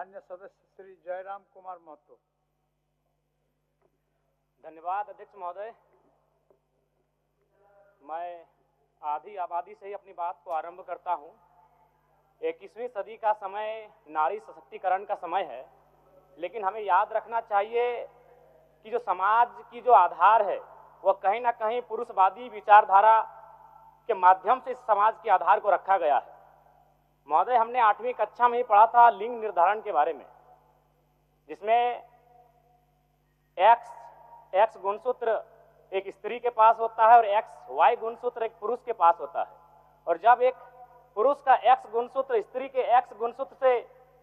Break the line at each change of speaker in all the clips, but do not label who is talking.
मान्य सदस्य श्री जयराम कुमार महतो।
धन्यवाद अध्यक्ष महोदय। मैं आधी आबादी से ही अपनी बात को आरंभ करता हूं। 21वीं सदी का समय नारी सशक्तिकरण का समय है, लेकिन हमें याद रखना चाहिए कि जो समाज की जो आधार है वह कहीं ना कहीं पुरुषवादी विचारधारा के माध्यम से इस समाज के आधार को रखा गया है। महोदय, हमने 8वीं कक्षा में ही पढ़ा था लिंग निर्धारण के बारे में, जिसमें एक्स गुणसूत्र एक स्त्री के पास होता है और XY गुणसूत्र एक पुरुष के पास होता है। और जब एक पुरुष का X गुणसूत्र स्त्री के X गुणसूत्र से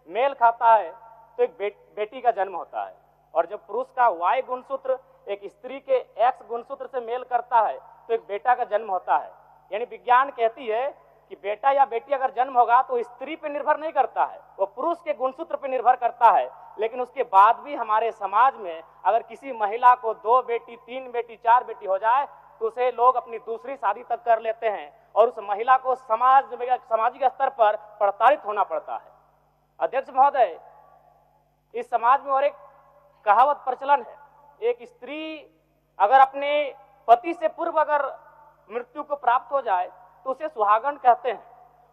मेल खाता है तो एक बेटी का जन्म होता है, और जब पुरुष का Y गुणसूत्र एक स्त्री के X गुणसूत्र से मेल करता है तो एक बेटा का जन्म होता है। यानी विज्ञान कहती है कि बेटा या बेटी अगर जन्म होगा तो स्त्री पे निर्भर नहीं करता है, वो पुरुष के गुणसूत्र पे निर्भर करता है। लेकिन उसके बाद भी हमारे समाज में अगर किसी महिला को 2 बेटी, 3 बेटी, 4 बेटी हो जाए तो उसे लोग अपनी दूसरी शादी तक कर लेते हैं और उस महिला को सामाजिक स्तर पर प्रताड़ित होना पड़ता है। अध्यक्ष महोदय, इस समाज में और एक कहावत प्रचलन है, एक स्त्री अगर अपने पति से पूर्व अगर मृत्यु को प्राप्त हो जाए तो उसे सुहागन कहते हैं,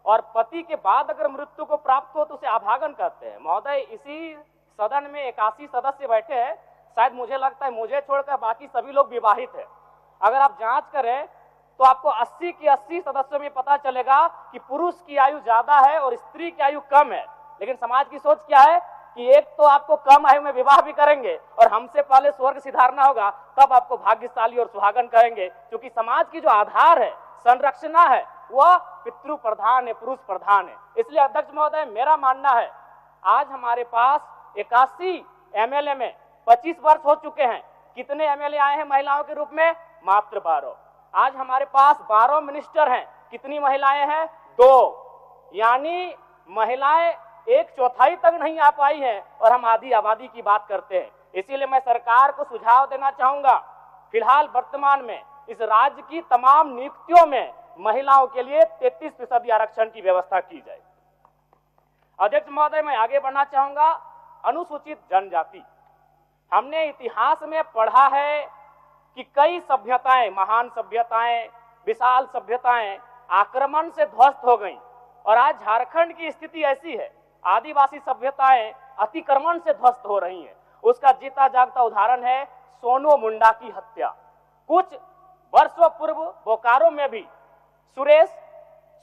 और पति के बाद अगर मृत्यु को प्राप्त हो तो उसे अभागन कहते हैं। महोदय, इसी सदन में 81 सदस्य बैठे हैं, शायद मुझे लगता है मुझे छोड़कर बाकी सभी लोग विवाहित हैं। अगर आप जांच करें तो आपको 80 के 80 सदस्यों में पता चलेगा कि पुरुष की आयु ज्यादा है और स्त्री की आयु कम है। लेकिन समाज की सोच क्या है कि एक तो आपको कम आयु में विवाह भी करेंगे और हमसे पहले स्वर्ग सिधारना होगा, तब आपको भाग्यशाली और सुहागन कहेंगे। क्योंकि समाज की जो आधार है, संरचना है, वह पितृ प्रधान है, पुरुष प्रधान है। इसलिए अध्यक्ष महोदय, मेरा मानना है आज हमारे पास 81 MLA में 25 वर्ष हो चुके हैं। कितने MLA आए हैं महिलाओं के रूप में? मात्र 12। आज हमारे पास 12 मिनिस्टर हैं। कितनी महिलाएं हैं? 2। यानी महिलाएं 1/4 तक नहीं आ पाई हैं और हम आधी आबादी की बात करते हैं। इसीलिए मैं सरकार को सुझाव देना चाहूंगा, फिलहाल वर्तमान में इस राज्य की तमाम नियुक्तियों में महिलाओं के लिए 33% आरक्षण की व्यवस्था की जाए। अध्यक्ष महोदय, मैं आगे बढ़ना चाहूंगा। अनुसूचित जनजाति, हमने इतिहास में पढ़ा है कि कई सभ्यताएं, महान सभ्यताएं, विशाल सभ्यताएं आक्रमण से ध्वस्त हो गईं, और आज झारखंड की स्थिति ऐसी है, आदिवासी सभ्यताएं अतिक्रमण से ध्वस्त हो रही हैं। उसका जीता जागता उदाहरण है सोनो मुंडा की हत्या। कुछ वर्षों पूर्व बोकारो में भी सुरेश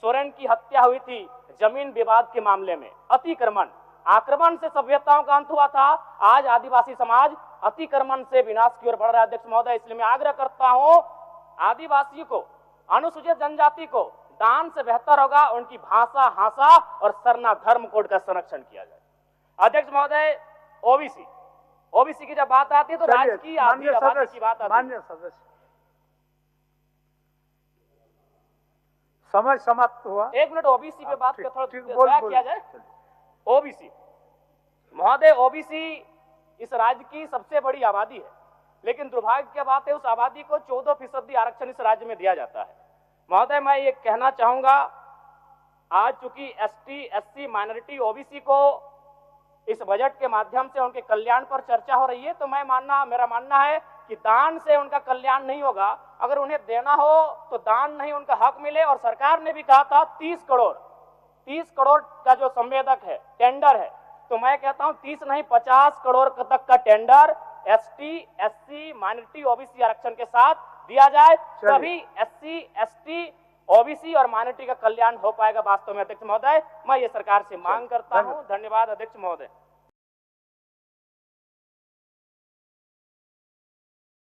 सोरेन की हत्या हुई थी जमीन विवाद के मामले में। अतिक्रमण, आक्रमण से सभ्यताओं का अंत हुआ था, आज आदिवासी समाज अतिक्रमण से विनाश की ओर बढ़ रहा है। अध्यक्ष महोदय, इसलिए मैं आग्रह करता हूं, आदिवासियों को, अनुसूचित जनजाति को दान से बेहतर होगा उनकी भाषा, हासा और सरना धर्म कोड का संरक्षण किया जाए। अध्यक्ष महोदय, ओबीसी की जब बात आती है तो राज्य की आधी आबादी की बात आती है।
मान्य सदस्य, समय समाप्त हुआ।
1 मिनट ओबीसी पे बात थोड़ा किया जाए। ओबीसी महोदय, ओबीसी इस राज्य की सबसे बड़ी आबादी है, लेकिन दुर्भाग्य की बात है उस आबादी को 14% आरक्षण इस राज्य में दिया जाता है। महोदय, मैं ये कहना चाहूंगा, आज चूंकि ST, SC, माइनॉरिटी, ओबीसी को इस बजट के माध्यम से उनके कल्याण पर चर्चा हो रही है, तो मेरा मानना है कि दान से उनका कल्याण नहीं होगा। अगर उन्हें देना हो तो दान नहीं, उनका हक मिले। और सरकार ने भी कहा था 30 करोड़ का जो संवेदक है, टेंडर है, तो मैं कहता हूं 30 नहीं 50 करोड़ तक का tender ST, SC, minority, OBC आरक्षण के साथ दिया जाए, तभी SC, ST, ओबीसी और माइनॉरिटी का कल्याण हो पाएगा वास्तव में। अध्यक्ष महोदय, मैं ये सरकार से मांग करता हूं। धन्यवाद अध्यक्ष महोदय।